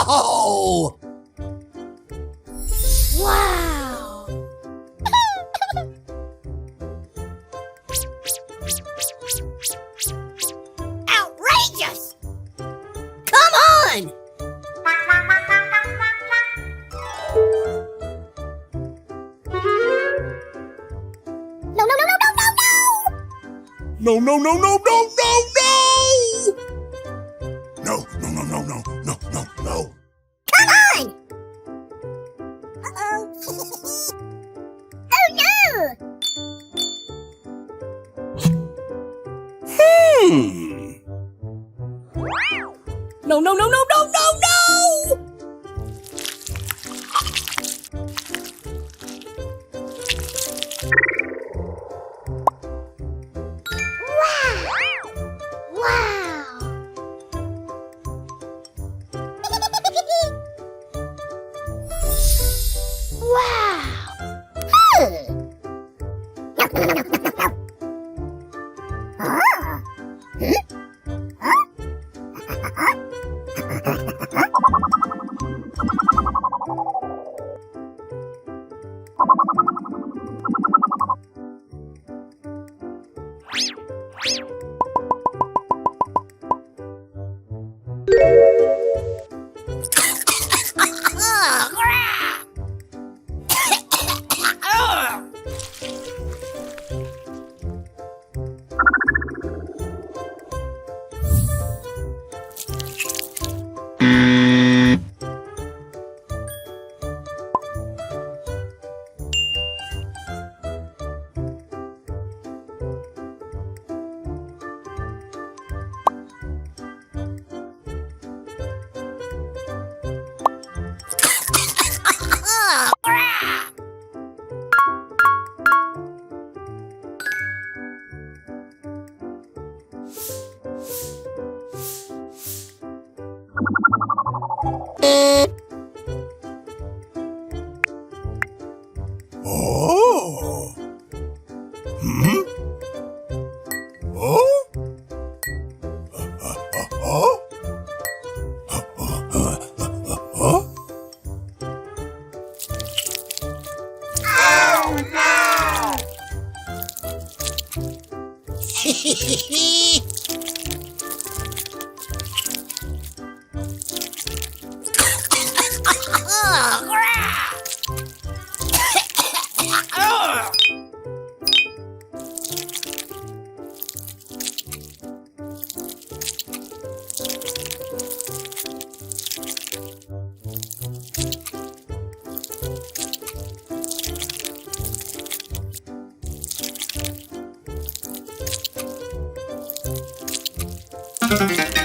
Oh! Wow! Outrageous! Come on! No, no, no, no, no, no, no! No, no, no, no, no, no, no! No, no, no, no, no, no, no, no. Come on! Uh-oh. Oh, no! No, no, no, no, no, no, no! Wow! Wow! Oh! Hmm? Oh? Oh? Oh, no! Oh!